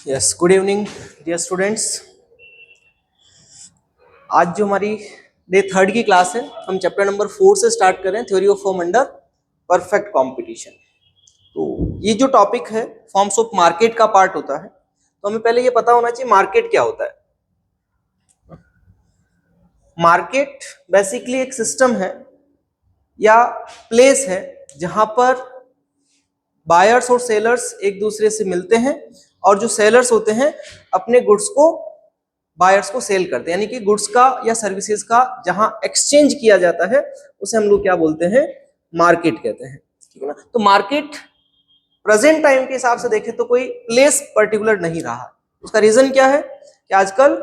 Yes, good evening dear students. आज जो हमारी डे थर्ड की क्लास है, हम चैप्टर नंबर 4 से स्टार्ट कर रहे हैं, theory of firm under perfect competition. तो ये जो टॉपिक है फॉर्म्स ऑफ मार्केट का पार्ट होता है। तो हमें पहले ये पता होना चाहिए मार्केट क्या होता है। मार्केट बेसिकली एक सिस्टम है या प्लेस है जहां पर बायर्स और सेलर्स एक दूसरे से मिलते हैं और जो सेलर्स होते हैं अपने गुड्स को बायर्स को सेल करते हैं, यानी कि गुड्स का या सर्विसेज का जहां एक्सचेंज किया जाता है उसे हम लोग क्या बोलते हैं, मार्केट कहते हैं। ठीक है ना। तो मार्केट प्रेजेंट टाइम के हिसाब से देखें तो कोई प्लेस पर्टिकुलर नहीं रहा। उसका रीजन क्या है कि आजकल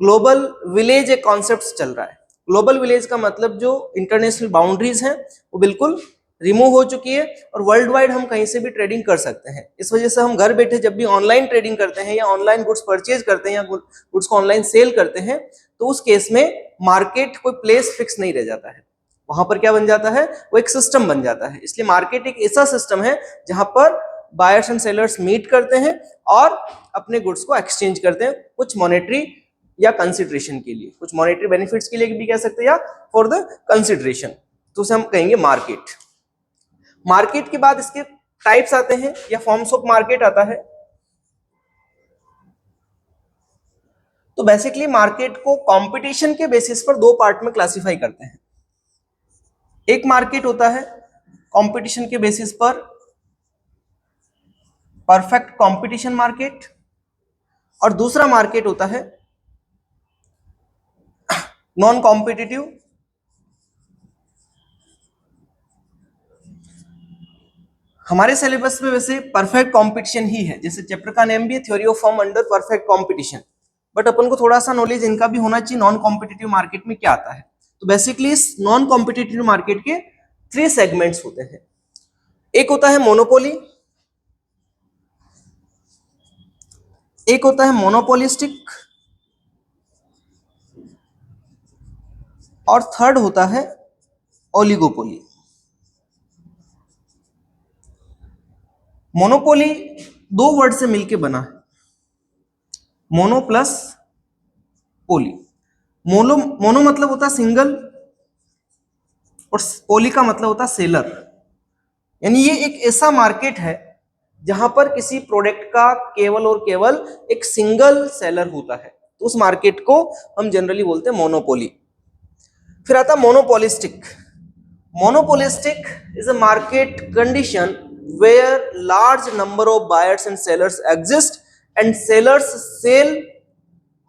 ग्लोबल विलेज एक कॉन्सेप्ट चल रहा है। ग्लोबल विलेज का मतलब जो इंटरनेशनल बाउंड्रीज हैं वो बिल्कुल रिमूव हो चुकी है और वर्ल्ड वाइड हम कहीं से भी ट्रेडिंग कर सकते हैं। इस वजह से हम घर बैठे जब भी ऑनलाइन ट्रेडिंग करते हैं या ऑनलाइन गुड्स परचेज करते हैं या गुड्स को ऑनलाइन सेल करते हैं तो उस केस में मार्केट कोई प्लेस फिक्स नहीं रह जाता है। वहां पर क्या बन जाता है, वो एक सिस्टम बन जाता है। इसलिए मार्केट एक ऐसा सिस्टम है जहां पर बायर्स एंड सेलर्स मीट करते हैं और अपने गुड्स को एक्सचेंज करते हैं कुछ मॉनेटरी या कंसिडरेशन के लिए, कुछ मॉनेटरी बेनिफिट्स के लिए भी कह सकते हैं या फॉर द कंसिडरेशन। तो उसे हम कहेंगे मार्केट। मार्केट के बाद इसके टाइप्स आते हैं या फॉर्म्स ऑफ मार्केट आता है। तो बेसिकली मार्केट को कंपटीशन के बेसिस पर दो पार्ट में क्लासिफाई करते हैं। एक मार्केट होता है कंपटीशन के बेसिस पर परफेक्ट कंपटीशन मार्केट और दूसरा मार्केट होता है नॉन कॉम्पिटिटिव हमारे सिलेबस में वैसे परफेक्ट कंपटीशन ही है, जैसे चैप्टर का नेम भी है theory of firm under perfect competition, but अपन को थोड़ा सा नॉलेज इनका भी होना चाहिए नॉन कॉम्पिटिटिव मार्केट में क्या आता है। तो बेसिकली इस नॉन कॉम्पिटिटिव मार्केट के 3 सेगमेंट्स होते हैं। एक होता है मोनोपोली, एक होता है मोनोपोलिस्टिक और थर्ड होता है ओलिगोपोली। मोनोपोली 2 वर्ड से मिलके बना है, मोनो प्लस पोली। मोनो मतलब होता सिंगल और पोली का मतलब होता सेलर, यानी ये एक ऐसा मार्केट है जहां पर किसी प्रोडक्ट का केवल और केवल एक सिंगल सेलर होता है, तो उस मार्केट को हम जनरली बोलते हैं मोनोपोली। फिर आता monopolistic. Monopolistic is a market condition where large number of buyers and sellers exist and sellers sell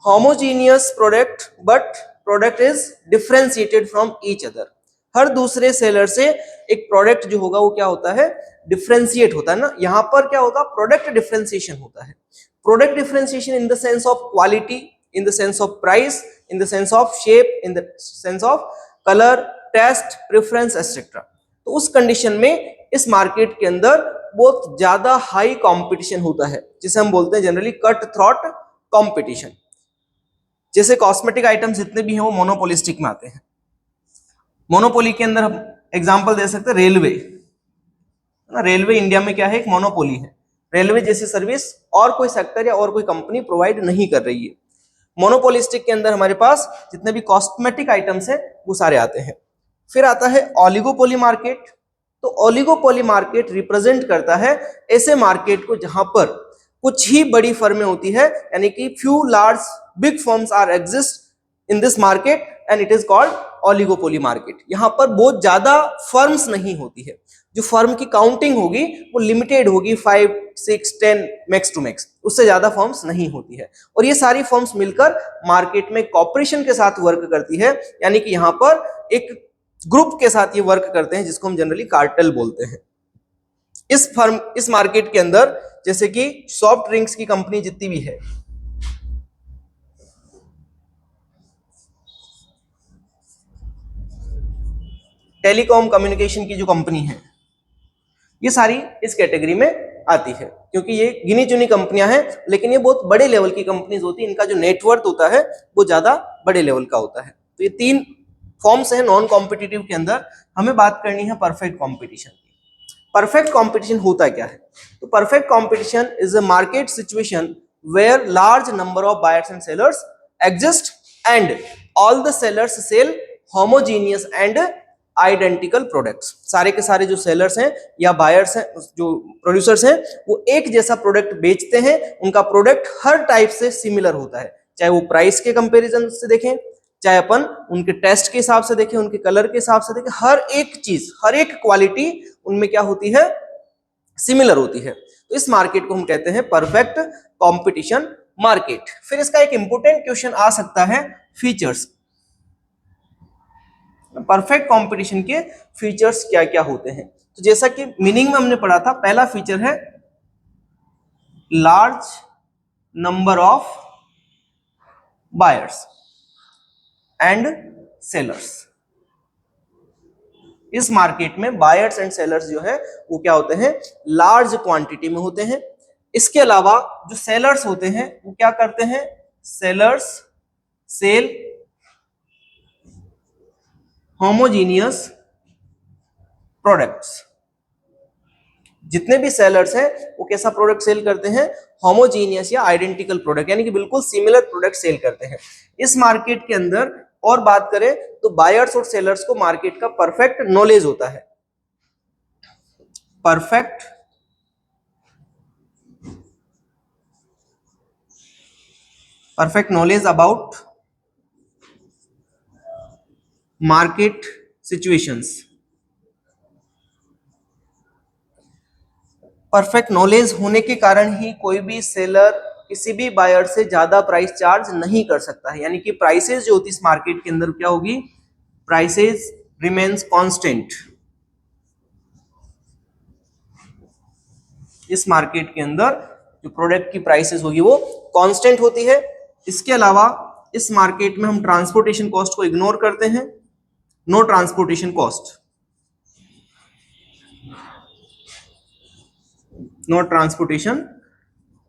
homogeneous product but product is differentiated from each other। हर दूसरे सेलर से एक प्रोडक्ट जो होगा वो क्या होता है, डिफरेंशिएट होता है ना। यहां पर क्या होगा, प्रोडक्ट डिफरेंशिएशन होता है। Product differentiation in the sense of quality, in the sense of price, in the sense of shape, in the sense of colour, taste, preference etcetera. तो उस कंडीशन में इस मार्केट के अंदर बहुत ज्यादा हाई कंपटीशन होता है, जिसे हम बोलते हैं जनरली कट थ्रॉट कंपटीशन। जैसे कॉस्मेटिक आइटम्स जितने भी हैं वो मोनोपोलिस्टिक में आते हैं। मोनोपोली के अंदर हम एग्जांपल दे सकते हैं रेलवे। रेलवे इंडिया में क्या है, एक मोनोपोली है। रेलवे जैसी सर्विस और कोई सेक्टर या और कोई कंपनी प्रोवाइड नहीं कर रही है। मोनोपोलिस्टिक के अंदर हमारे पास जितने भी कॉस्मेटिक आइटम्स हैं वो सारे आते हैं। फिर आता है ओलिगोपोली मार्केट। तो ओलिगोपोली मार्केट रिप्रेजेंट करता है ऐसे मार्केट को जहां पर कुछ ही बड़ी फर्में होती है, यानी कि few large big firms are exist in this market and it is called oligopoly market. यहां पर बहुत ज्यादा फर्म्स नहीं होती है, जो फर्म की काउंटिंग होगी वो लिमिटेड होगी, 5, 6, 10 मैक्स टू मैक्स, उससे ज्यादा फर्म्स नहीं होती है। और ये सारी फर्म्स मिलकर मार्केट में कॉर्पोरेशन के साथ वर्क करती है, यानी कि यहां पर एक ग्रुप के साथ ये वर्क करते हैं जिसको हम जनरली कार्टेल बोलते हैं। इस मार्केट के अंदर जैसे कि सॉफ्ट ड्रिंक्स की कंपनी जितनी भी है, टेलीकॉम कम्युनिकेशन की जो कंपनी है, ये सारी इस कैटेगरी में आती है, क्योंकि ये गिनी चुनी कंपनियां हैं, लेकिन ये बहुत बड़े लेवल की कंपनीज होती है। इनका जो नेटवर्थ होता है वो ज्यादा बड़े लेवल का होता है। तो ये 3 फॉर्म्स हैं नॉन कॉम्पिटिटिव के अंदर। हमें बात करनी है परफेक्ट कंपटीशन की। परफेक्ट कंपटीशन होता क्या है? तो perfect competition is a market situation where large number of buyers and sellers exist and all the sellers sell homogeneous and identical products. सारे के सारे जो सेलर्स हैं या बायर्स हैं, जो प्रोड्यूसर्स हैं, वो एक जैसा प्रोडक्ट बेचते हैं। उनका प्रोडक्ट हर टाइप से सिमिलर होता है, चाहे वो प्राइस के कंपैरिजन से देखें, चाहे अपन उनके टेस्ट के हिसाब से देखें, उनके कलर के हिसाब से देखें, हर एक चीज, हर एक क्वालिटी उनमें क्या होती है, सिमिलर होती है। तो इस मार्केट को हम कहते हैं परफेक्ट कंपटीशन मार्केट। फिर इसका एक इंपॉर्टेंट क्वेश्चन आ सकता है, फीचर्स। परफेक्ट कंपटीशन के फीचर्स क्या क्या होते हैं? तो जैसा कि मीनिंग में हमने पढ़ा था, पहला फीचर है large number of buyers and sellers. इस मार्केट में बायर्स एंड सेलर्स जो है वो क्या होते हैं, लार्ज क्वांटिटी में होते हैं। इसके अलावा जो सेलर्स होते हैं वो क्या करते हैं, सेलर्स सेल होमोजीनियस प्रोडक्ट्स। जितने भी सेलर्स हैं वो कैसा प्रोडक्ट सेल करते हैं, होमोजीनियस या आइडेंटिकल प्रोडक्ट, यानी कि बिल्कुल सिमिलर प्रोडक्ट सेल करते हैं। इस मार्केट के अंदर और बात करें तो बायर्स और सेलर्स को मार्केट का परफेक्ट नॉलेज होता है, perfect knowledge about market situations. Perfect knowledge होने के कारण ही कोई भी सेलर किसी भी बायर से ज्यादा प्राइस चार्ज नहीं कर सकता है, यानी कि प्राइसेस जो होती है इस मार्केट के अंदर क्या होगी, प्राइसेस रिमेन्स कांस्टेंट। इस मार्केट के अंदर जो प्रोडक्ट की प्राइसेस होगी वो कांस्टेंट होती है। इसके अलावा इस मार्केट में हम ट्रांसपोर्टेशन कॉस्ट को इग्नोर करते हैं, no transportation cost, no transportation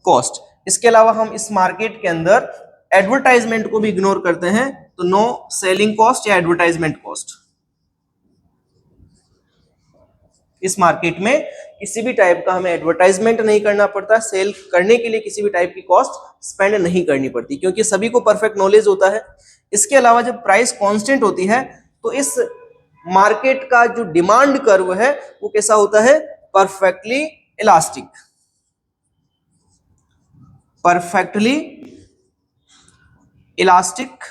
cost. इसके अलावा हम इस मार्केट के अंदर एडवर्टाइजमेंट को भी इग्नोर करते हैं, तो नो सेलिंग कॉस्ट या एडवर्टाइजमेंट कॉस्ट। इस मार्केट में किसी भी टाइप का हमें एडवर्टाइजमेंट नहीं करना पड़ता, सेल करने के लिए किसी भी टाइप की कॉस्ट स्पेंड नहीं करनी पड़ती, क्योंकि सभी को परफेक्ट नॉलेज होता है। इसके अलावा जब प्राइस कांस्टेंट होती है तो इस मार्केट का जो डिमांड कर्व है वो कैसा होता है, perfectly elastic, perfectly elastic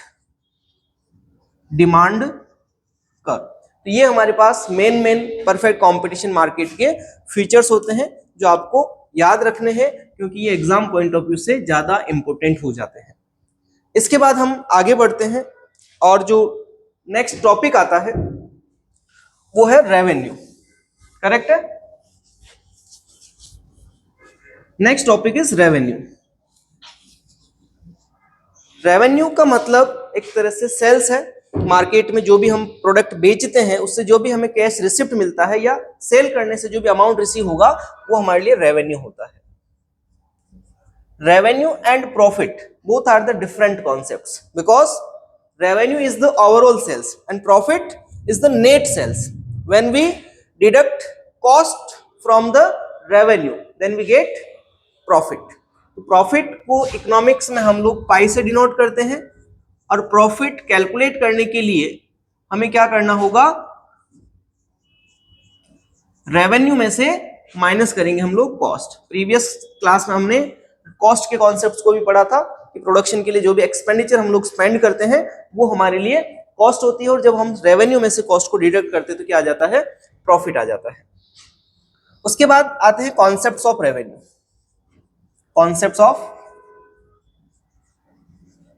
demand curve. तो ये हमारे पास मेन परफेक्ट कंपटीशन मार्केट के फीचर्स होते हैं जो आपको याद रखने हैं, क्योंकि ये एग्जाम पॉइंट ऑफ व्यू से ज्यादा इंपॉर्टेंट हो जाते हैं। इसके बाद हम आगे बढ़ते हैं और जो नेक्स्ट टॉपिक आता है वो है रेवेन्यू। करेक्ट है? Next topic is revenue. Revenue का मतलब एक तरह से सेल्स है। मार्केट में जो भी हम प्रोडक्ट बेचते हैं उससे जो भी हमें कैश रिसिप्ट मिलता है या सेल करने से जो भी अमाउंट रिसीव होगा वो हमारे लिए रेवेन्यू होता है। Revenue and profit both are the different concepts, because revenue is the overall sales and profit is the net sales. When we deduct cost from the revenue then we get profit. तो profit को economics में हम लोग पाई से denote करते हैं, और profit calculate करने के लिए हमें क्या करना होगा, रेवेन्यू में से माइनस करेंगे हम लोग कॉस्ट। प्रीवियस क्लास में हमने कॉस्ट के कॉन्सेप्ट्स को भी पढ़ा था कि प्रोडक्शन के लिए जो भी एक्सपेंडिचर हम लोग स्पेंड करते हैं वो हमारे लिए कॉस्ट होती है, और जब हम रेवेन्यू में से कॉस्ट को डिडक्ट करते हैं तो क्या आ जाता है, प्रॉफिट आ जाता है। उसके बाद आते हैं concepts of revenue. Concepts of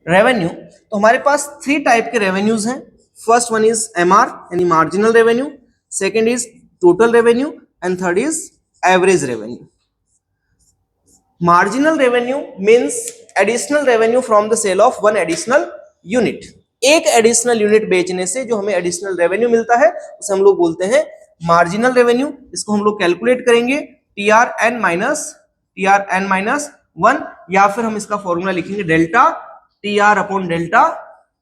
revenue, तो हमारे पास 3 टाइप के रेवेन्यूज हैं। फर्स्ट वन इज एमआर यानी marginal revenue, second is total revenue and third is average revenue. Marginal revenue means additional revenue from the sale of one additional unit. एक additional unit बेचने से जो हमें additional revenue मिलता है उसे हम लोग बोलते हैं मार्जिनल रेवेन्यू। इसको हम लोग कैलकुलेट करेंगे TRN माइनस 1, या फिर हम इसका फॉर्मूला लिखेंगे delta TR upon delta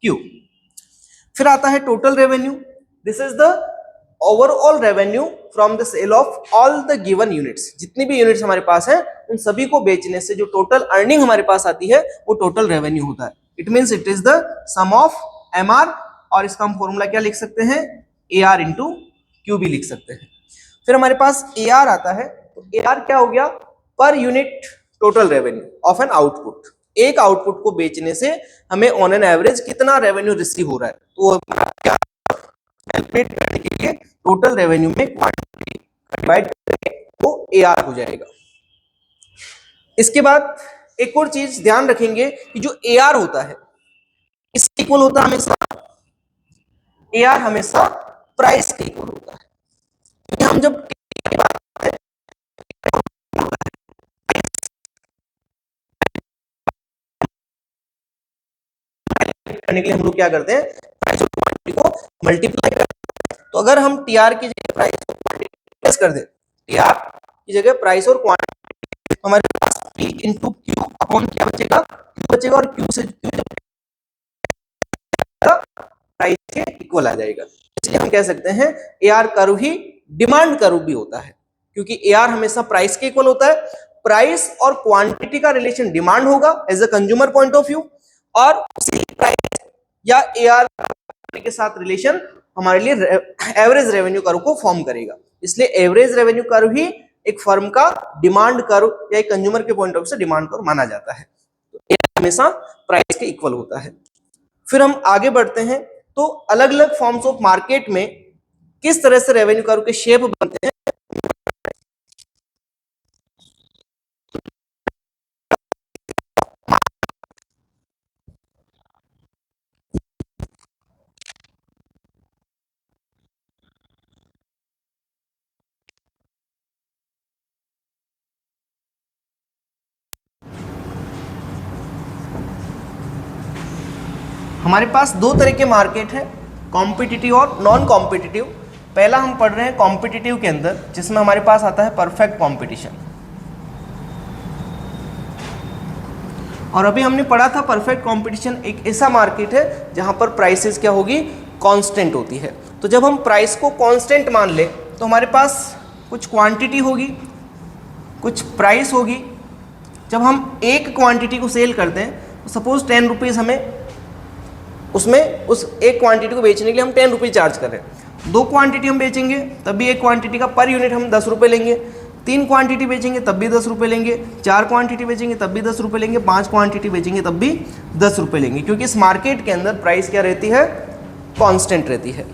Q। फिर आता है total revenue. This is the overall revenue from the sale of all the given units, जितनी भी यूनिट्स हमारे पास हैं उन सभी को बेचने से जो टोटल अर्निंग हमारे पास आती है वो टोटल रेवेन्यू होता है। It means it is the sum of MR, और इसका हम फॉर्मूला क्या लिख सकते हैं, एआर इंटू क्यू भी लिख सकते हैं। फिर हमारे पास एआर आता है, तो एआर क्या हो गया, per unit total revenue of an output. एक आउटपुट को बेचने से हमें ऑन एन एवरेज कितना रेवेन्यू रिसीव हो रहा है, तो वो क्या कैलकुलेट करने के लिए टोटल रेवेन्यू में क्वांटिटी डिवाइड करेंगे वो एआर हो जाएगा। इसके बाद एक और चीज ध्यान रखेंगे कि जो एआर होता है इसके इक्वल होता है हमेशा, एआर हमेशा प्राइस के इक्वल होता है। क्योंकि हम जब करने के लिए हम लोग क्या करते हैं, प्राइस और क्वांटिटी को मल्टीप्लाई करते हैं। तो अगर हम टीआर की जगह प्राइस और क्वांटिटी प्लस कर दे, टीआर की जगह प्राइस और क्वांटिटी, तो हमारे पास पी इंटू क्यू अपॉन क्या बचेगा, क्यू बचेगा, और क्यू से क्यू प्राइस के इक्वल आ जाएगा। इसलिए हम कह सकते हैं एआर कर्व ही डिमांड कर्व भी होता है, क्योंकि एआर हमेशा प्राइस के इक्वल होता है। प्राइस और क्वांटिटी का रिलेशन डिमांड होगा as a consumer point of view, और उसी प्राइस या एआर के साथ रिलेशन हमारे लिए एवरेज रेवेन्यू कर्व को फॉर्म करेगा। इसलिए एवरेज रेवेन्यू कर्व ही एक फर्म का डिमांड कर्व या एक कंज्यूमर के पॉइंट ऑफ व्यू से डिमांड कर्व माना जाता है। तो एआर हमेशा प्राइस के इक्वल होता है। फिर हम आगे बढ़ते हैं, तो अलग अलग फॉर्म्स ऑफ मार्केट में किस तरह से रेवेन्यू कर्व के शेप बनते हैं। हमारे पास दो तरह के मार्केट है, कॉम्पिटिटिव और नॉन कॉम्पिटिटिव। पहला हम पढ़ रहे हैं कॉम्पिटिटिव के अंदर, जिसमें हमारे पास आता है परफेक्ट कॉम्पिटिशन। और अभी हमने पढ़ा था परफेक्ट कॉम्पिटिशन एक ऐसा मार्केट है जहां पर प्राइसेस क्या होगी, कांस्टेंट होती है। तो जब हम प्राइस को कांस्टेंट मान ले तो हमारे पास कुछ क्वांटिटी होगी, कुछ प्राइस होगी। जब हम एक क्वांटिटी को सेल करते हैं तो सपोज 10 रुपीज़ हमें उसमें उस एक क्वांटिटी को बेचने के लिए हम 10 रुपीज़ चार्ज कर रहे हैं। दो क्वांटिटी हम बेचेंगे तब भी एक क्वांटिटी का पर यूनिट हम 10 रुपये लेंगे, 3 क्वांटिटी बेचेंगे तब भी 10 रुपये लेंगे, 4 क्वांटिटी बेचेंगे तब भी 10 रुपये लेंगे, 5 क्वांटिटी बेचेंगे तब भी 10 रुपये लेंगे, क्योंकि इस मार्केट के अंदर प्राइस क्या रहती है, कांस्टेंट रहती है।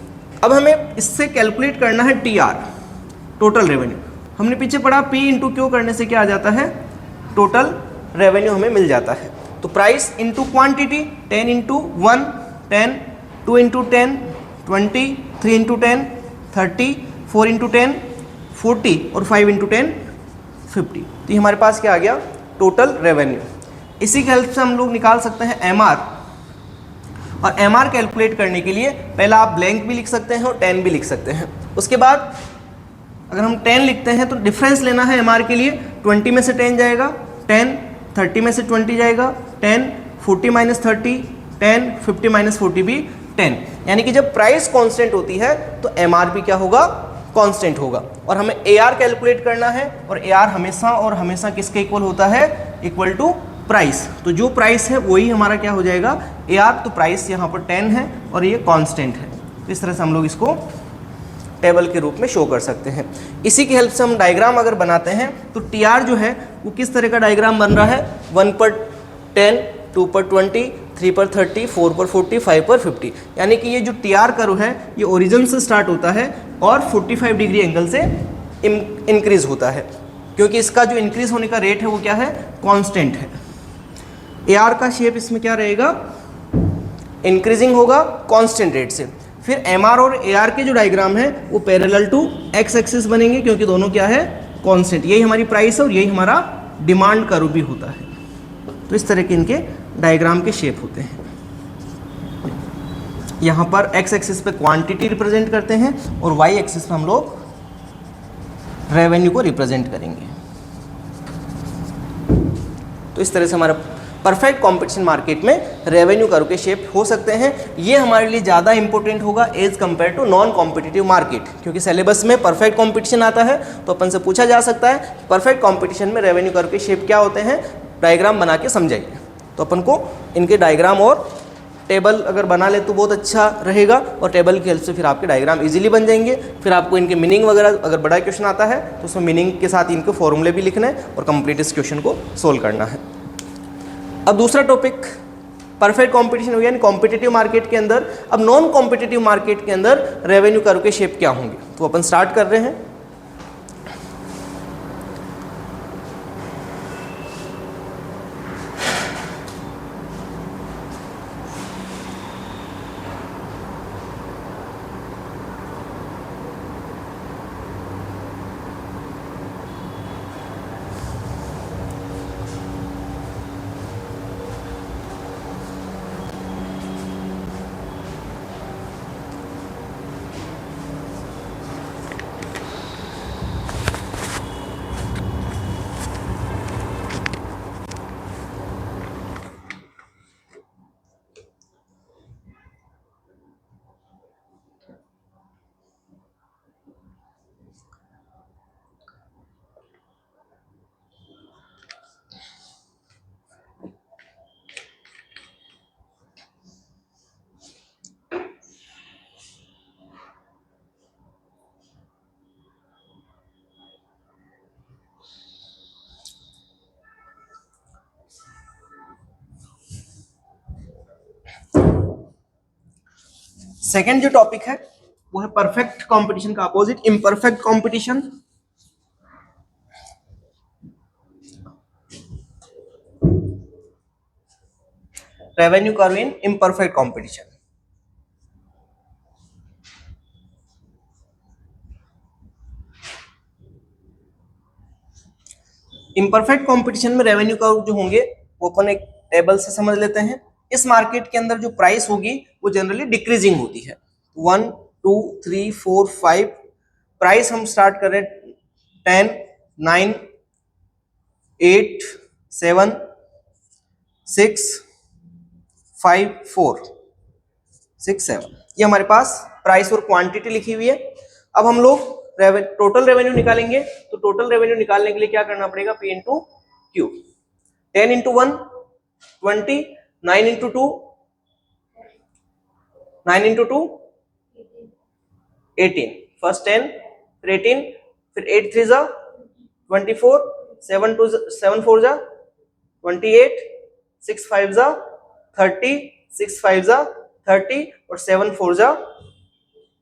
अब हमें इससे कैलकुलेट करना है टीआर, टोटल रेवेन्यू। हमने पीछे पढ़ा पी इंटू क्यू करने से क्या आ जाता है, टोटल रेवेन्यू हमें मिल जाता है। तो price into quantity 10 into 1 10, 2 into 10 20, 3 into 10 30, 4 into 10 40 और 5 इंटू 10 50। तो ये हमारे पास क्या आ गया, टोटल रेवेन्यू। इसी की हेल्प से हम लोग निकाल सकते हैं एमआर, और एमआर कैलकुलेट करने के लिए पहला आप ब्लैंक भी लिख सकते हैं और 10 भी लिख सकते हैं। उसके बाद अगर हम 10 लिखते हैं तो डिफरेंस लेना है एमआर के लिए, 20 में से 10 जाएगा 10, 30 में से 20 जाएगा 10, 40 माइनस 30 10, 50 माइनस 40 भी 10। यानी कि जब प्राइस कांस्टेंट होती है तो एमआर भी क्या होगा, कांस्टेंट होगा। और हमें एआर कैलकुलेट करना है, और एआर हमेशा और हमेशा किसके इक्वल होता है, इक्वल टू प्राइस। तो जो प्राइस है वही हमारा क्या हो जाएगा, एआर। तो प्राइस यहाँ पर 10 है और ये कांस्टेंट है। तो इस तरह से हम लोग इसको टेबल के रूप में शो कर सकते हैं। इसी की हेल्प से हम डायग्राम अगर बनाते हैं तो टीआर जो है वो किस तरह का डायग्राम बन रहा है, 1 पर 10, 2 पर 20, 3 पर 30, 4 पर 40, 5 पर 50। यानी कि ये जो टीआर कर्व है ये ओरिजिन से स्टार्ट होता है और 45 डिग्री एंगल से इंक्रीज होता है, क्योंकि इसका जो इंक्रीज होने का रेट है वो क्या है, कांस्टेंट है। एआर का शेप इसमें क्या रहेगा, इंक्रीजिंग होगा कांस्टेंट रेट से। फिर एमआर और एआर के जो डायग्राम है वो पैरेलल टू एक्स एक्सिस बनेंगे, क्योंकि दोनों क्या है, कांस्टेंट। यही हमारी प्राइस है और यही हमारा डिमांड कर्व भी होता है। तो इस तरह के इनके डायग्राम के शेप होते हैं। यहाँ पर एक्स एक्सिस पे क्वांटिटी रिप्रेजेंट करते हैं और वाई एक्सिस पे हम लोग रेवेन्यू को रिप्रेजेंट करेंगे। तो इस तरह से हमारा परफेक्ट कंपटीशन मार्केट में रेवेन्यू कर्व के शेप हो सकते हैं। ये हमारे लिए ज़्यादा इंपॉर्टेंट होगा as compare to non competitive market, क्योंकि सिलेबस में परफेक्ट कंपटीशन आता है तो अपन से पूछा जा सकता है परफेक्ट कंपटीशन में रेवेन्यू कर्व के शेप क्या होते हैं, डायग्राम बना के समझाइए। तो अपन को इनके डायग्राम और टेबल अगर बना ले तो बहुत अच्छा रहेगा, और टेबल की हेल्प से फिर आपके डायग्राम इजीली बन जाएंगे। फिर आपको इनके मीनिंग वगैरह अगर बड़ा क्वेश्चन आता है तो उसमें मीनिंग के साथ इनके फॉर्मूले भी लिखने हैं और कंप्लीट इस क्वेश्चन को सोल्व करना है। अब दूसरा टॉपिक परफेक्ट कंपटीशन हो गया, यानी कॉम्पिटिटिव मार्केट के अंदर। अब नॉन कॉम्पिटिटिव मार्केट के अंदर रेवेन्यू कर्व के शेप क्या होंगे, तो अपन स्टार्ट कर रहे हैं। सेकेंड जो टॉपिक है वो है परफेक्ट कंपटीशन का opposite imperfect competition. Revenue curve इन इम्परफेक्ट कंपटीशन। इम्परफेक्ट कंपटीशन में रेवेन्यू कर्व जो होंगे वो अपन एक टेबल से समझ लेते हैं। इस मार्केट के अंदर जो प्राइस होगी वो जनरली डिक्रीजिंग होती है। 1 2 3 4 5 प्राइस हम स्टार्ट कर रहे हैं 10 9 8 7 6 5 4 6 7 ये हमारे पास प्राइस और क्वांटिटी लिखी हुई है। अब हम लोग टोटल रेवेन्यू निकालेंगे, तो टोटल रेवेन्यू निकालने के लिए क्या करना पड़ेगा, P into Q. 10 into 1 20, 9 into 2 9 into 2 18, first 10 फिर 18 फिर 8 3 जा 24, 7 2 7 4 जा 28, 6 5 जा 30, 6 5 जा 30 और 7 4 जा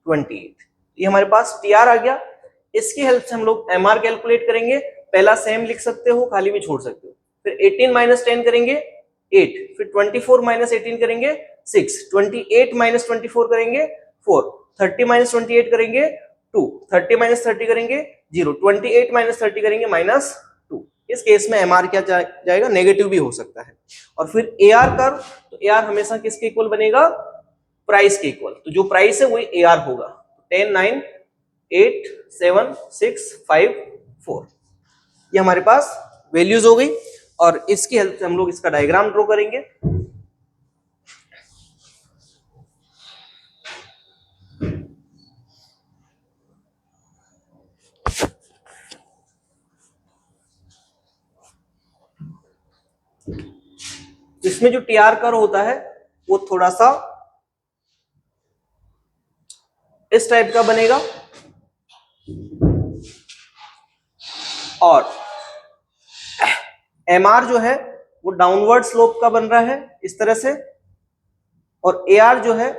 28। ये हमारे पास टीआर आ गया। इसकी हेल्प से हम लोग एमआर कैलकुलेट करेंगे। पहला सेम लिख सकते हो, खाली भी छोड़ सकते हो। फिर 18 माइनस 10 करेंगे 8, फिर 24 माइनस 18 करेंगे 6, 28 माइनस 24 करेंगे 4, 30 माइनस 28 करेंगे 2, 30 माइनस 30 करेंगे 0, 28 माइनस 30 करेंगे -2। इस केस में एमआर क्या जाएगा, नेगेटिव भी हो सकता है। और फिर एआर कर्व, तो एआर हमेशा किसके इक्वल बनेगा, प्राइस के इक्वल। तो जो प्राइस है वही एआर होगा। 10 9 8 7 6 5 4 ये हमारे पास वैल्यूज हो गई। और इसकी हेल्प से हम लोग इसका डायग्राम ड्रॉ करेंगे। इसमें जो टीआर कर्व होता है वो थोड़ा सा इस टाइप का बनेगा, और एमआर जो है वो डाउनवर्ड स्लोप का बन रहा है इस तरह से, और एआर जो है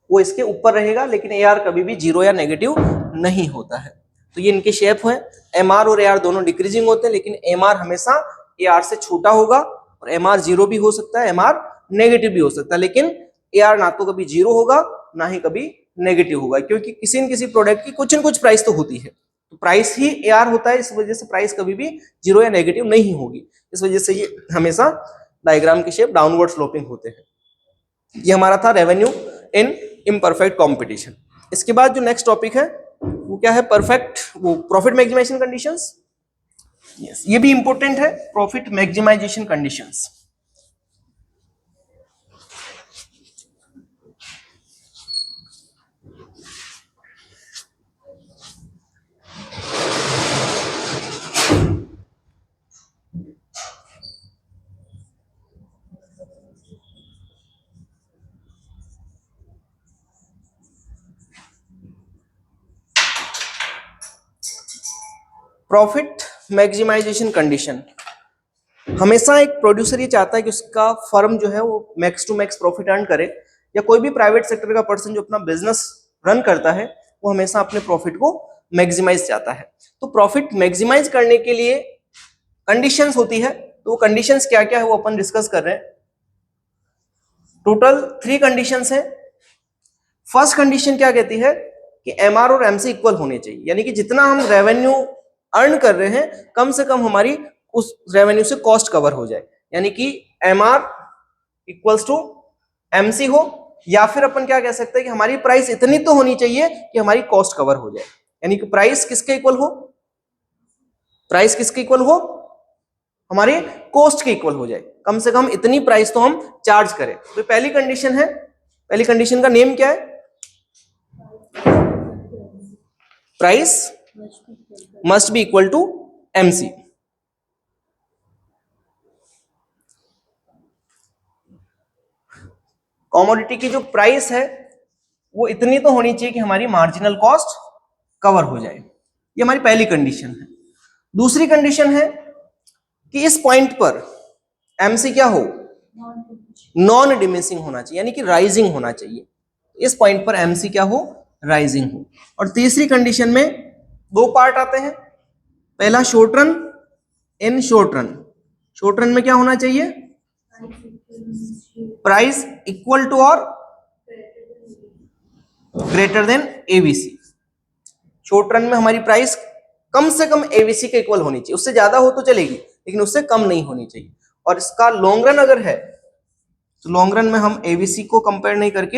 वो इसके ऊपर रहेगा, लेकिन एआर कभी भी जीरो या नेगेटिव नहीं होता है। तो ये इनके शेप है। एमआर और एआर दोनों डिक्रीजिंग होते हैं, लेकिन एमआर हमेशा एआर से छोटा होगा, और एमआर जीरो भी हो सकता है, एमआर नेगेटिव भी हो सकता है, लेकिन एआर ना तो कभी जीरो होगा ना ही कभी नेगेटिव होगा, क्योंकि किसी न किसी प्रोडक्ट की कुछ न कुछ प्राइस तो होती है। तो प्राइस ही एआर होता है, इस वजह से प्राइस कभी भी जीरो या नेगेटिव नहीं होगी। इस वजह से ये हमेशा डायग्राम के शेप डाउनवर्ड स्लोपिंग होते हैं। ये हमारा था रेवेन्यू इन इम्परफेक्ट कंपटीशन। इसके बाद जो नेक्स्ट टॉपिक है वो क्या है, परफेक्ट वो प्रॉफिट मैक्सिमाइजेशन कंडीशंस। यस, ये भी इंपॉर्टेंट है, profit maximisation conditions. Profit maximisation condition, हमेशा एक प्रोड्यूसर ये चाहता है कि उसका फर्म जो है वो max to max profit earn करे, या कोई भी प्राइवेट सेक्टर का पर्सन जो अपना बिजनेस रन करता है वो हमेशा अपने प्रॉफिट को मैक्सिमाइज चाहता है। तो प्रॉफिट मैक्सिमाइज करने के लिए कंडीशंस होती है, तो वो कंडीशंस क्या क्या है वो अपन डिस्कस कर रहे हैं। टोटल 3 कंडीशंस है। फर्स्ट कंडीशन क्या कहती है कि एमआर और एमसी इक्वल होने चाहिए, यानी कि जितना हम रेवेन्यू अर्न कर रहे हैं कम से कम हमारी उस रेवेन्यू से कॉस्ट कवर हो जाए, यानी कि एमआर इक्वल्स टू एमसी हो, या फिर अपन क्या कह सकते हैं कि हमारी प्राइस इतनी तो होनी चाहिए कि हमारी कॉस्ट कवर हो जाए, यानी कि प्राइस किसके इक्वल हो, प्राइस किसके इक्वल हो, हमारी कॉस्ट के इक्वल हो जाए, कम से कम इतनी प्राइस तो हम चार्ज करें। तो पहली कंडीशन है, पहली कंडीशन का नेम क्या है, price must be equal to MC. Commodity की जो प्राइस है वो इतनी तो होनी चाहिए कि हमारी मार्जिनल कॉस्ट कवर हो जाए, ये हमारी पहली कंडीशन है। दूसरी कंडीशन है कि इस पॉइंट पर एमसी क्या हो, नॉन डिमिनिशिंग होना चाहिए, यानी कि राइजिंग होना चाहिए। इस पॉइंट पर एमसी क्या हो, राइजिंग हो। और तीसरी कंडीशन में 2 पार्ट आते हैं, पहला short run, in short run, short run में क्या होना चाहिए, प्राइस इक्वल टू और greater than ABC. Short run में हमारी प्राइस कम से कम एबीसी के इक्वल होनी चाहिए, उससे ज्यादा हो तो चलेगी लेकिन उससे कम नहीं होनी चाहिए। और इसका लॉन्ग रन अगर है तो लॉन्ग रन में हम एबीसी को कंपेयर नहीं करके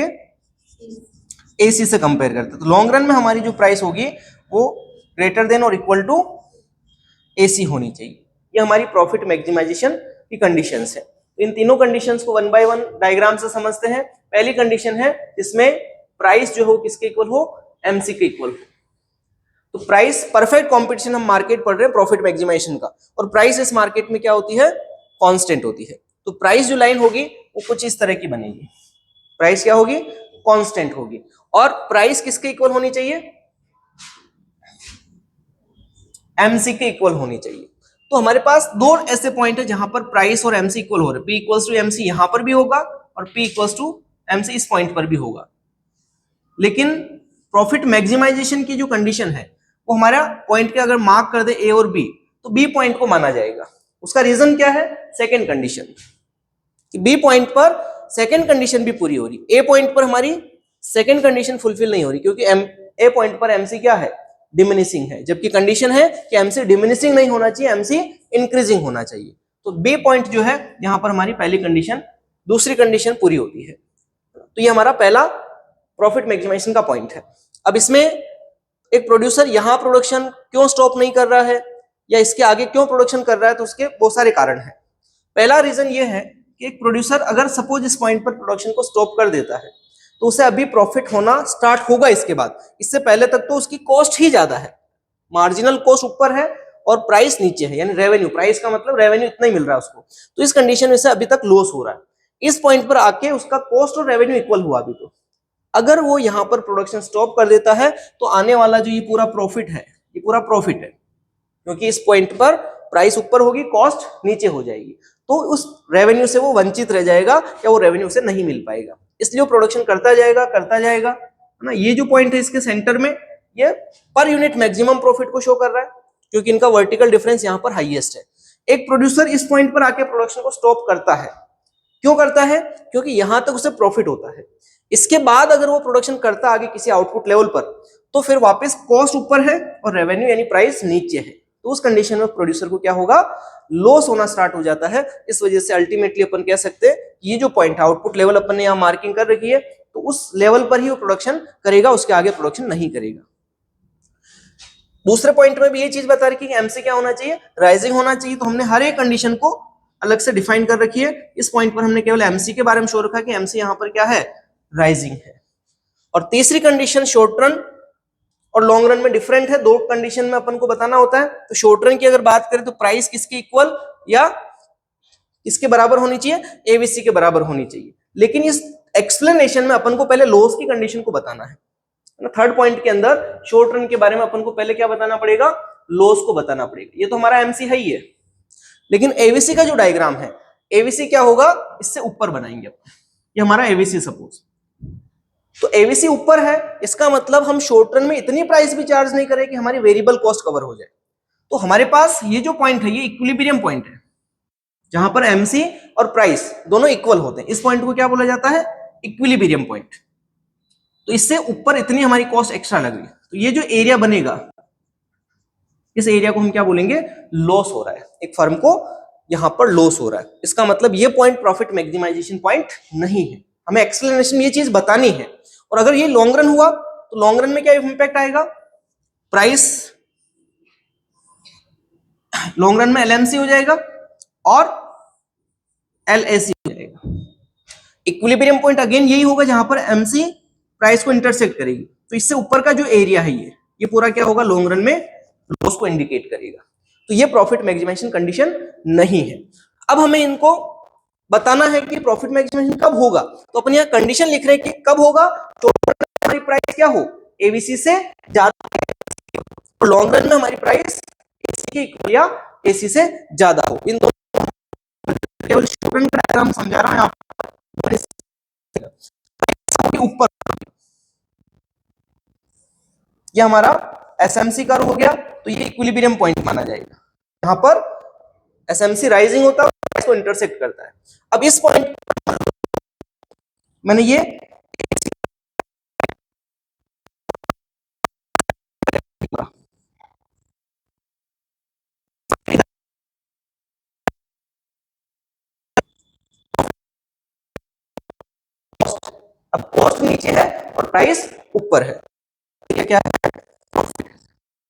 एसी से कंपेयर करते, तो लॉन्ग रन में हमारी जो प्राइस होगी वो ग्रेटर देन और इक्वल टू एसी होनी चाहिए। ये हमारी प्रॉफिट मैक्सिमाइजेशन की कंडीशंस है। तो इन तीनों कंडीशंस को 1 बाय 1 डायग्राम से समझते हैं। पहली कंडीशन है जिसमें प्राइस जो हो किसके इक्वल हो, एमसी के इक्वल हो। तो प्राइस, परफेक्ट कॉम्पिटिशन, हम मार्केट पढ़ रहे हैं प्रॉफिट मैक्सिमाइजेशन का, और प्राइस इस मार्केट में क्या होती है, कांस्टेंट होती है। तो प्राइस जो लाइन होगी वो कुछ इस तरह की बनेगी, प्राइस क्या होगी, कांस्टेंट होगी। और प्राइस किसके इक्वल होनी चाहिए, एमसी के इक्वल होनी चाहिए। तो हमारे पास 2 ऐसे पॉइंट है जहां पर प्राइस और एमसी इक्वल हो रहे हैं, पी इक्वल्स टू एमसी यहां पर भी होगा और पी इक्वल्स टू एमसी इस पॉइंट पर भी होगा। लेकिन प्रॉफिट मैक्सिमाइजेशन की जो कंडीशन है वो हमारा पॉइंट के अगर मार्क कर दे ए और बी तो बी पॉइंट को माना जाएगा। उसका रीजन क्या है, सेकंड कंडीशन, कि बी पॉइंट पर सेकंड कंडीशन भी पूरी हो रही, ए पॉइंट पर हमारी सेकंड कंडीशन फुलफिल नहीं हो रही, क्योंकि ए पॉइंट पर एमसी क्या है, डिमिनिशिंग है, जबकि कंडीशन है कि एमसी डिमिनिशिंग नहीं होना चाहिए, एमसी इंक्रीजिंग होना चाहिए। तो बी पॉइंट जो है यहां पर हमारी पहली कंडीशन, दूसरी कंडीशन पूरी होती है। तो ये हमारा पहला प्रॉफिट मैक्सिमाइजेशन का पॉइंट है। अब इसमें एक प्रोड्यूसर यहां प्रोडक्शन क्यों स्टॉप नहीं कर रहा है या इसके आगे क्यों प्रोडक्शन कर रहा है, तो उसके बहुत सारे कारण हैं। पहला रीजन ये है कि एक प्रोड्यूसर अगर सपोज इस पॉइंट पर प्रोडक्शन को स्टॉप कर देता है तो उसे अभी प्रॉफिट होना स्टार्ट होगा इसके बाद, इससे पहले तक तो उसकी कॉस्ट ही ज्यादा है, मार्जिनल कॉस्ट ऊपर है और प्राइस नीचे है, यानी रेवेन्यू, प्राइस का मतलब रेवेन्यू इतना ही मिल रहा है उसको। तो इस कंडीशन में से अभी तक लॉस हो रहा है। इस पॉइंट पर आके उसका कॉस्ट और रेवेन्यू इक्वल हुआ अभी, तो अगर वो यहां पर प्रोडक्शन स्टॉप कर देता है तो आने वाला जो ये पूरा प्रॉफिट है, ये पूरा प्रॉफिट है, क्योंकि इस पॉइंट पर प्राइस ऊपर होगी, कॉस्ट नीचे हो जाएगी, तो उस रेवेन्यू से वो वंचित रह जाएगा या वो रेवेन्यू से नहीं मिल पाएगा, इसलिए वो प्रोडक्शन करता जाएगा, है ना। ये जो पॉइंट है इसके सेंटर में, ये पर यूनिट मैक्सिमम प्रॉफिट को शो कर रहा है, क्योंकि इनका वर्टिकल डिफरेंस यहाँ पर हाईएस्ट है। एक प्रोड्यूसर इस पॉइंट पर आके प्रोडक्शन को स्टॉप करता है, क्यों करता है, क्योंकि यहां तक उसे प्रॉफिट होता है। इसके बाद अगर वो प्रोडक्शन करता आगे किसी आउटपुट लेवल पर तो फिर वापस कॉस्ट ऊपर है और रेवेन्यू यानी प्राइस नीचे है, तो उस कंडीशन में प्रोड्यूसर को क्या होगा, लॉस होना स्टार्ट हो जाता है। इस वजह से अल्टीमेटली अपन कह सकते हैं ये जो पॉइंट है, आउटपुट लेवल अपन ने यहाँ मार्किंग कर रखी है, तो उस लेवल पर ही वो प्रोडक्शन करेगा, उसके आगे प्रोडक्शन नहीं करेगा। दूसरे पॉइंट में भी ये चीज बता रखी है कि एमसी क्या होना चाहिए, राइजिंग होना चाहिए। तो हमने हर एक कंडीशन को अलग से डिफाइन कर रखी है। इस पॉइंट पर हमने केवल एमसी के बारे में शो रखा है कि एमसी यहां पर क्या है, राइजिंग है। और तीसरी कंडीशन शॉर्ट रन और लॉन्ग रन में डिफरेंट है। दो कंडीशन में अपन को बताना होता है। तो शॉर्ट रन की अगर बात करें तो प्राइस किसके इक्वल या किसके बराबर होनी चाहिए, एवीसी के बराबर होनी चाहिए। लेकिन इस एक्सप्लेनेशन में अपन को पहले लॉस की कंडीशन को बताना है। थर्ड पॉइंट के अंदर शॉर्ट रन के बारे में अपन को पहले क्या बताना पड़ेगा, लॉस को बताना पड़ेगा। ये तो हमारा एमसी है ही है, लेकिन एवीसी का जो डायग्राम है, एवीसी क्या होगा, इससे ऊपर बनाएंगे अपन। ये हमारा एवीसी सपोज, तो एवीसी ऊपर है, इसका मतलब हम शॉर्ट रन में इतनी प्राइस भी चार्ज नहीं करें कि हमारी वेरिएबल कॉस्ट कवर हो जाए। तो हमारे पास ये जो पॉइंट है, ये इक्विलिब्रियम पॉइंट है, जहां पर एमसी और प्राइस दोनों इक्वल होते हैं। इस पॉइंट को क्या बोला जाता है, इक्विलिब्रियम पॉइंट। तो इससे ऊपर इतनी हमारी कॉस्ट एक्स्ट्रा लग रही है, तो ये जो एरिया बनेगा, इस एरिया को हम क्या बोलेंगे, लॉस हो रहा है। एक फर्म को यहां पर लॉस हो रहा है, इसका मतलब ये पॉइंट प्रॉफिट मैक्सिमाइजेशन पॉइंट नहीं है। हमें एक्सप्लेनेशन ये चीज बतानी है। और अगर ये लॉन्ग रन हुआ तो लॉन्ग रन में क्या इंपैक्ट आएगा, प्राइस लॉन्ग रन में एलएमसी हो जाएगा और एलएसी हो जाएगा। इक्विलिब्रियम पॉइंट अगेन यही होगा जहां पर एमसी प्राइस को इंटरसेक्ट करेगी। तो इससे ऊपर का जो एरिया है, ये पूरा क्या होगा, लॉन्ग रन में लॉस को इंडिकेट करेगा। तो ये प्रॉफिट मैक्सिमाइजेशन कंडीशन नहीं है। अब हमें इनको बताना है कि प्रॉफिट मैक्सिमाइजेशन कब होगा। तो अपन यहाँ कंडीशन लिख रहे हैं कि कब होगा, तो हमारी प्राइस क्या हो, एवीसी से ज्यादा, लॉन्ग रन में हमारी प्राइस एसी के इक्वल या एसी से ज्यादा हो। इन दोनों केवल स्टूडेंट का डायग्राम समझा रहा हूं ऊपर। ये हमारा एसएमसी कर्व हो गया, तो ये इक्विलिब्रियम पॉइंट माना जाएगा। यहां पर एसएमसी राइजिंग होता है, इसको इंटरसेक्ट करता है। अब इस पॉइंट मैंने ये अब कॉस्ट नीचे है और प्राइस ऊपर है, ये क्या है, प्रॉफिट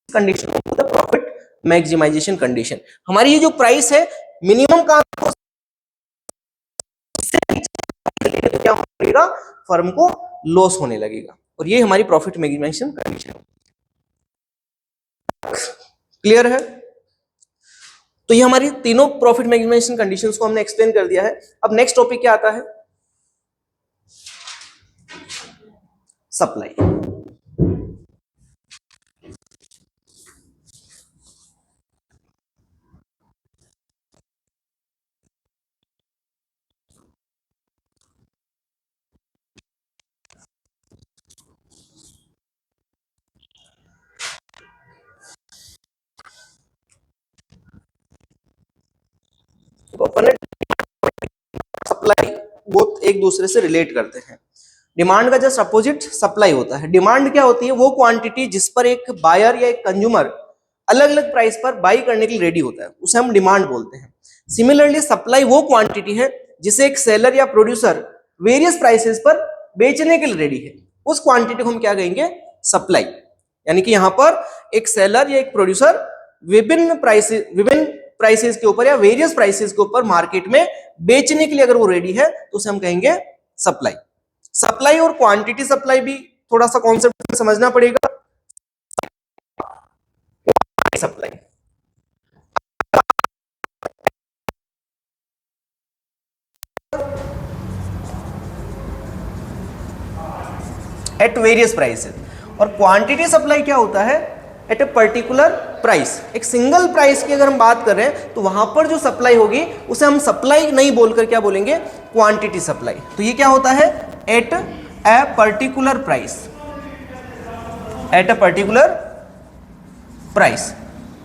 कंडीशन होता है, प्रॉफिट मैक्सिमाइजेशन कंडीशन। हमारी ये जो प्राइस है मिनिमम का क्या होगा, फर्म को लॉस होने लगेगा, और ये हमारी प्रॉफिट मैक्सिमाइजेशन कंडीशन। क्लियर है। तो ये हमारी तीनों प्रॉफिट मैक्सिमाइजेशन कंडीशंस को हमने एक्सप्लेन कर दिया है। अब नेक्स्ट टॉपिक क्या आता है, सप्लाई। तो अपन सप्लाई बहुत एक दूसरे से रिलेट करते हैं। डिमांड का जस्ट अपोजिट सप्लाई होता है। डिमांड क्या होती है, वो क्वांटिटी जिस पर एक बायर या एक कंज्यूमर अलग अलग प्राइस पर बाई करने के लिए रेडी होता है, उसे हम डिमांड बोलते हैं। सिमिलरली सप्लाई वो क्वांटिटी है जिसे एक सेलर या प्रोड्यूसर वेरियस प्राइसेस पर बेचने के लिए रेडी है, उस क्वांटिटी को हम क्या कहेंगे, सप्लाई। यानी कि यहां पर एक सेलर या एक प्रोड्यूसर विभिन्न प्राइसेस के ऊपर या वेरियस प्राइसेस के ऊपर मार्केट में बेचने के लिए अगर वो रेडी है तो उसे हम कहेंगे सप्लाई। सप्लाई और क्वांटिटी सप्लाई भी थोड़ा सा कॉन्सेप्ट समझना पड़ेगा। सप्लाई एट वेरियस प्राइसेस, और क्वांटिटी सप्लाई क्या होता है, एट ए पर्टिकुलर प्राइस। एक सिंगल प्राइस की अगर हम बात कर रहे हैं तो वहां पर जो सप्लाई होगी उसे हम सप्लाई नहीं बोलकर क्या बोलेंगे, क्वांटिटी सप्लाई। तो ये क्या होता है, at a particular price, at a particular price.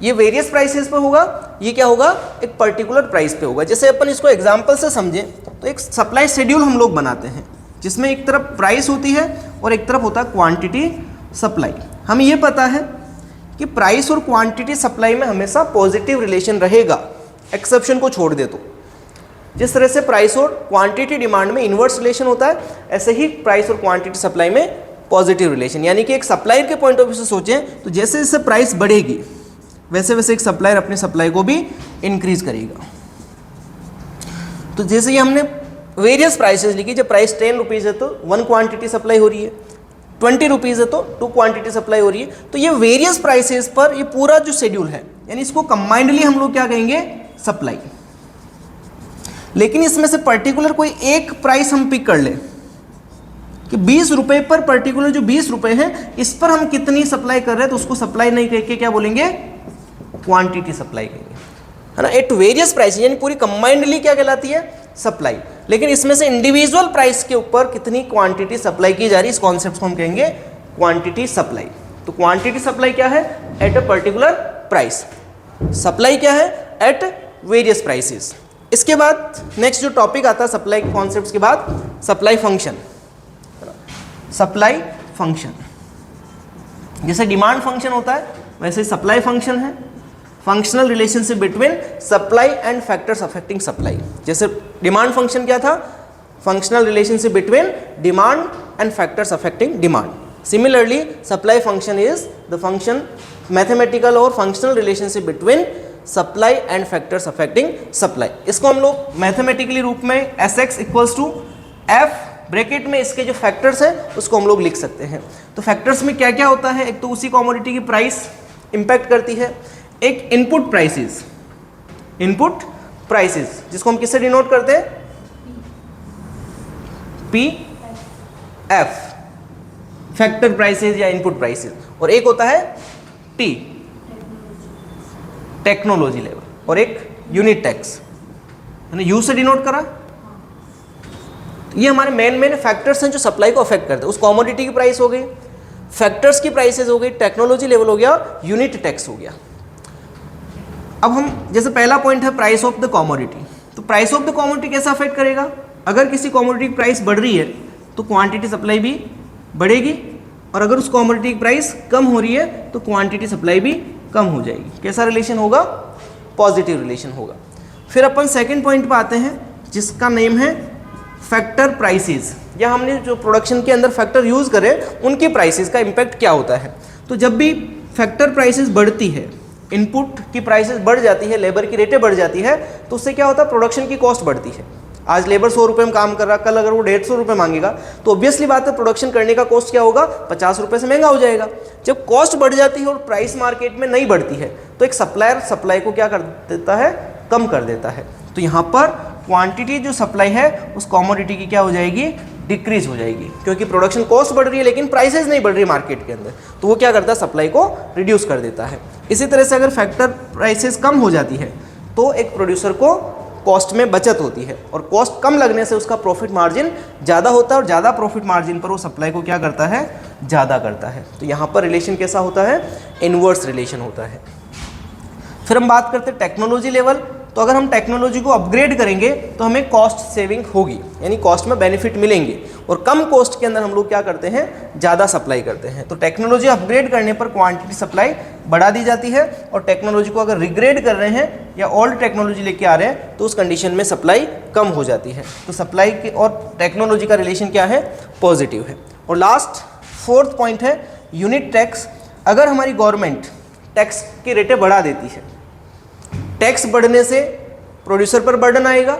ये वेरियस प्राइसेस पे होगा, ये क्या होगा, एक पर्टिकुलर प्राइस पे होगा। जैसे अपन इसको एग्जांपल से समझें तो एक सप्लाई शेड्यूल हम लोग बनाते हैं जिसमें एक तरफ प्राइस होती है और एक तरफ होता है क्वांटिटी सप्लाई। हमें ये पता है कि प्राइस और क्वांटिटी सप्लाई में हमेशा पॉजिटिव रिलेशन रहेगा, एक्सेप्शन को छोड़ दे तो। जिस तरह से प्राइस और क्वांटिटी डिमांड में इन्वर्स रिलेशन होता है, ऐसे ही प्राइस और क्वांटिटी सप्लाई में पॉजिटिव रिलेशन, यानी कि एक सप्लायर के पॉइंट ऑफ व्यू से सोचें तो जैसे जैसे प्राइस बढ़ेगी वैसे वैसे एक सप्लायर अपने सप्लाई को भी इंक्रीज करेगा। तो जैसे ये हमने वेरियस प्राइसेस लिखी, जब प्राइस 10 रुपीज़ है तो 1 क्वांटिटी सप्लाई हो रही है, 20 रुपीज़ है तो 2 क्वांटिटी सप्लाई हो रही है। तो ये वेरियस प्राइसेस पर ये पूरा जो शेड्यूल है, यानी इसको कंबाइंडली हम लोग क्या कहेंगे, सप्लाई। लेकिन इसमें से पर्टिकुलर कोई एक प्राइस हम पिक कर ले कि 20 रुपए पर, पर्टिकुलर जो 20 रुपए हैं इस पर हम कितनी सप्लाई कर रहे हैं, तो उसको सप्लाई नहीं कह के क्या बोलेंगे, क्वांटिटी सप्लाई कहेंगे, है ना। एट वेरियस प्राइस यानी पूरी कंबाइंडली क्या कहलाती है, सप्लाई। लेकिन इसमें से इंडिविजुअल प्राइस के ऊपर कितनी क्वांटिटी सप्लाई की जा रही है, इस कॉन्सेप्ट को हम कहेंगे क्वांटिटी सप्लाई। तो क्वांटिटी सप्लाई क्या है, at a particular price. Supply क्या है, एट वेरियस प्राइसेस। इसके बाद नेक्स्ट जो टॉपिक आता है सप्लाई के कॉन्सेप्ट्स के बाद, सप्लाई फंक्शन। सप्लाई फंक्शन जैसे डिमांड फंक्शन होता है वैसे सप्लाई फंक्शन है, functional relationship between supply and factors affecting supply. जैसे डिमांड फंक्शन क्या था, functional relationship between demand and factors affecting demand. Similarly supply function is the function mathematical और functional relationship between supply and factors affecting supply. इसको हम लोग mathematically रूप में Sx equals to F bracket में इसके जो फैक्टर्स हैं उसको हम लोग लिख सकते हैं। तो फैक्टर्स में क्या क्या होता है, एक तो उसी कमोडिटी की प्राइस इंपैक्ट करती है, एक इनपुट प्राइसेस, इनपुट प्राइसेस जिसको हम किससे डिनोट करते हैं, पी एफ, फैक्टर प्राइसेस या इनपुट प्राइसेस, और एक होता है टी, टेक्नोलॉजी लेवल, और एक यूनिट टैक्स, मैंने यू से डिनोट करा। ये हमारे मेन फैक्टर्स हैं जो सप्लाई को अफेक्ट करते हैं। उस कमोडिटी की प्राइस हो गई, फैक्टर्स की प्राइसेस हो गई, टेक्नोलॉजी लेवल हो गया, यूनिट टैक्स हो गया। अब हम जैसे पहला पॉइंट है प्राइस ऑफ द कमोडिटी, तो प्राइस ऑफ द कमोडिटी कैसा अफेक्ट करेगा, अगर किसी कमोडिटी की प्राइस बढ़ रही है तो क्वांटिटी सप्लाई भी बढ़ेगी, और अगर उस कमोडिटी की प्राइस कम हो रही है तो क्वांटिटी सप्लाई भी कम हो जाएगी। कैसा रिलेशन होगा, पॉजिटिव रिलेशन होगा। फिर अपन सेकंड पॉइंट पे आते हैं जिसका नेम है फैक्टर प्राइसेस, या हमने जो प्रोडक्शन के अंदर फैक्टर यूज करें उनकी प्राइसेस का इंपैक्ट क्या होता है। तो जब भी फैक्टर प्राइसेस बढ़ती है, इनपुट की प्राइसेस बढ़ जाती है, लेबर की रेटें बढ़ जाती है, तो उससे क्या होता है, प्रोडक्शन की कॉस्ट बढ़ती है। आज लेबर 100 रुपये में काम कर रहा है, कल अगर वो 150 रुपये मांगेगा तो ऑब्वियसली बात है प्रोडक्शन करने का कॉस्ट क्या होगा, 50 रुपये से महंगा हो जाएगा। जब कॉस्ट बढ़ जाती है और प्राइस मार्केट में नहीं बढ़ती है तो एक सप्लायर सप्लाई को क्या कर देता है, कम कर देता है। तो यहाँ पर क्वांटिटी जो सप्लाई है उस कमोडिटी की क्या हो जाएगी, डिक्रीज हो जाएगी, क्योंकि प्रोडक्शन कॉस्ट बढ़ रही है लेकिन प्राइसेस नहीं बढ़ रही मार्केट के अंदर, तो वो क्या करता है, सप्लाई को रिड्यूस कर देता है। इसी तरह से अगर फैक्टर प्राइसेस कम हो जाती है तो एक प्रोड्यूसर को कॉस्ट में बचत होती है, और कॉस्ट कम लगने से उसका प्रॉफिट मार्जिन ज़्यादा होता है, और ज़्यादा प्रॉफिट मार्जिन पर वो सप्लाई को क्या करता है, ज़्यादा करता है। तो यहाँ पर रिलेशन कैसा होता है, इनवर्स रिलेशन होता है। फिर हम बात करते हैं टेक्नोलॉजी लेवल। तो अगर हम टेक्नोलॉजी को अपग्रेड करेंगे तो हमें कॉस्ट सेविंग होगी, यानी कॉस्ट में बेनिफिट मिलेंगे, और कम कॉस्ट के अंदर हम लोग क्या करते हैं, ज़्यादा सप्लाई करते हैं। तो टेक्नोलॉजी अपग्रेड करने पर क्वांटिटी सप्लाई बढ़ा दी जाती है, और टेक्नोलॉजी को अगर रिग्रेड कर रहे हैं या ओल्ड टेक्नोलॉजी लेके आ रहे हैं तो उस कंडीशन में सप्लाई कम हो जाती है। तो सप्लाई के और टेक्नोलॉजी का रिलेशन क्या है, पॉजिटिव है। और लास्ट फोर्थ पॉइंट है यूनिट टैक्स। अगर हमारी गवर्नमेंट टैक्स की रेटें बढ़ा देती है, टैक्स बढ़ने से प्रोड्यूसर पर बर्डन आएगा,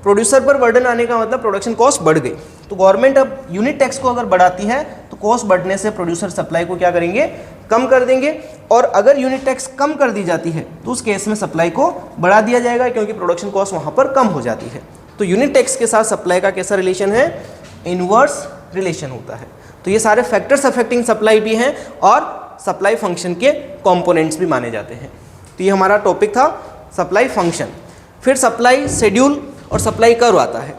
प्रोड्यूसर पर बर्डन आने का मतलब प्रोडक्शन कॉस्ट बढ़ गई। तो गवर्नमेंट अब यूनिट टैक्स को अगर बढ़ाती है तो कॉस्ट बढ़ने से प्रोड्यूसर सप्लाई को क्या करेंगे, कम कर देंगे, और अगर यूनिट टैक्स कम कर दी जाती है तो उस केस में सप्लाई को बढ़ा दिया जाएगा, क्योंकि प्रोडक्शन कॉस्ट वहाँ पर कम हो जाती है। तो यूनिट टैक्स के साथ सप्लाई का कैसा रिलेशन है, इनवर्स रिलेशन होता है। तो ये सारे फैक्टर्स अफेक्टिंग सप्लाई भी हैं और सप्लाई फंक्शन के कॉम्पोनेंट्स भी माने जाते हैं। तो ये हमारा टॉपिक था सप्लाई फंक्शन। फिर सप्लाई शेड्यूल और सप्लाई कर्व आता है।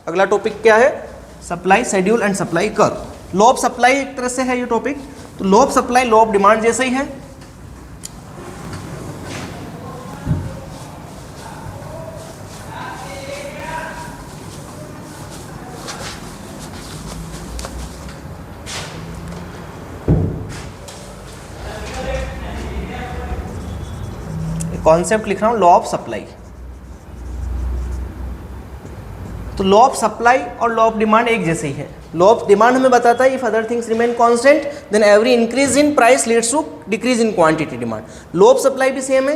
अगला टॉपिक क्या है, supply schedule and supply curve. Law of supply एक तरह से है ये टॉपिक। तो law of supply law of demand जैसे ही है। कॉन्सेप्ट लिख रहा हूं, लॉ ऑफ सप्लाई। तो लॉ ऑफ सप्लाई और लॉ ऑफ डिमांड एक जैसे ही है। लॉ ऑफ डिमांड हमें बताता है if other things remain constant then every increase in price leads to decrease in quantity demand. Law of supply भी same है,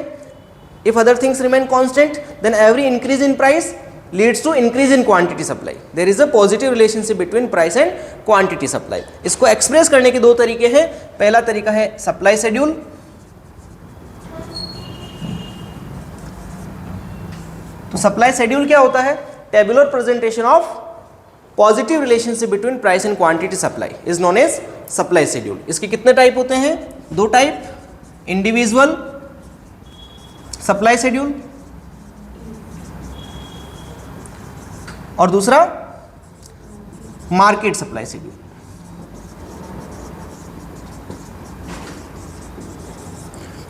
if other things remain constant then every increase in price leads to increase in quantity supply. There is a positive relationship between price and quantity supply. इसको express करने के दो तरीके हैं। पहला तरीका है सप्लाई शेड्यूल, तो सप्लाई शेड्यूल क्या होता है? Tabular presentation of positive relationship between price and quantity supply is known as supply schedule. इसके कितने टाइप होते हैं? दो टाइप, इंडिविजुअल सप्लाई शेड्यूल और दूसरा market supply schedule.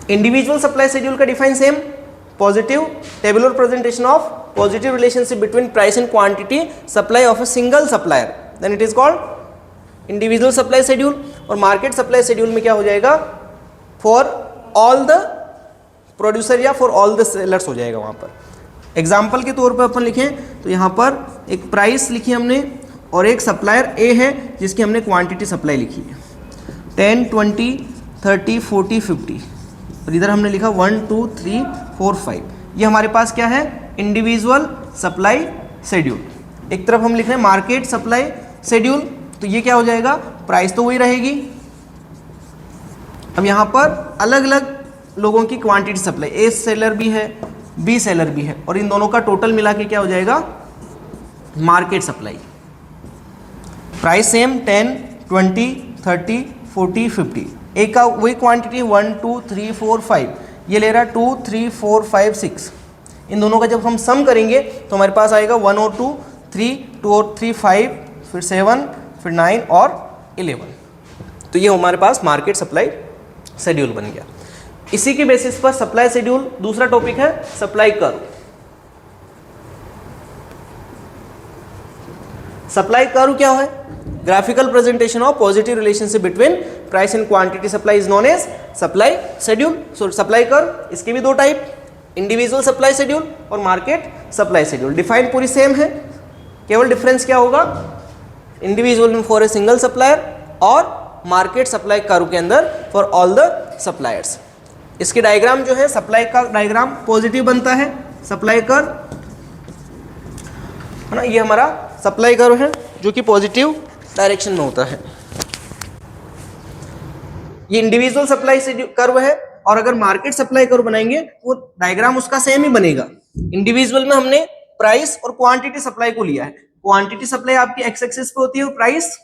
Individual supply schedule का define same, positive tabular presentation of positive relationship between price and quantity supply of a single supplier, then it is called individual supply schedule. और market supply schedule में क्या हो जाएगा? For all the producer या for all the sellers हो जाएगा। वहां पर एग्जाम्पल के तौर पर अपन लिखें तो यहाँ पर एक प्राइस लिखी हमने और एक सप्लायर ए है जिसकी हमने क्वांटिटी सप्लाई लिखी है 10, 20, 30, 40, 50 और इधर हमने लिखा 1, 2, 3, 4, 5। ये हमारे पास क्या है? Individual supply schedule. एक तरफ हम लिख रहे हैं मार्केट सप्लाई शेड्यूल, तो ये क्या हो जाएगा? प्राइस तो वही रहेगी। अब यहाँ पर अलग अलग लोगों की क्वांटिटी सप्लाई, ए सेलर भी है बी सेलर भी है और इन दोनों का टोटल मिला के क्या हो जाएगा? Market supply. Price same 10, 20, 30, 40, 50। एक का वही क्वांटिटी 1, 2, 3, 4, 5, ये ले रहा 2, 3, 4, 5, 6। इन दोनों का जब हम सम करेंगे तो हमारे पास आएगा 1 और 2, 3, 2 और 3, 5, फिर 7, फिर 9 और 11। तो ये हमारे पास मार्केट सप्लाई शेड्यूल बन गया। इसी के बेसिस पर सप्लाई शेड्यूल दूसरा टॉपिक है सप्लाई कर्व। सप्लाई कर्व क्या है? Graphical presentation of positive relationship between price and quantity supply is known as supply schedule. So supply curve, इसके भी दो टाइप, इंडिविजुअल सप्लाई शेड्यूल और मार्केट सप्लाई शेड्यूल। डिफाइन पूरी same है, केवल difference क्या होगा? Individual for a single supplier और मार्केट सप्लाई कर्व के अंदर फॉर ऑल द सप्लायर्स। इसके डायग्राम जो है, सप्लाई का डायग्राम पॉजिटिव बनता है, सप्लाई कर्व है ना, ये हमारा सप्लाई कर्व है जो कि पॉजिटिव डायरेक्शन में होता है। ये इंडिविजुअल सप्लाई कर्व है और अगर मार्केट सप्लाई कर्व बनाएंगे तो डायग्राम उसका सेम ही बनेगा। इंडिविजुअल में हमने प्राइस और क्वांटिटी सप्लाई को लिया है। क्वांटिटी सप्लाई आपकी एक्स एक्सिस पे होती है और प्राइस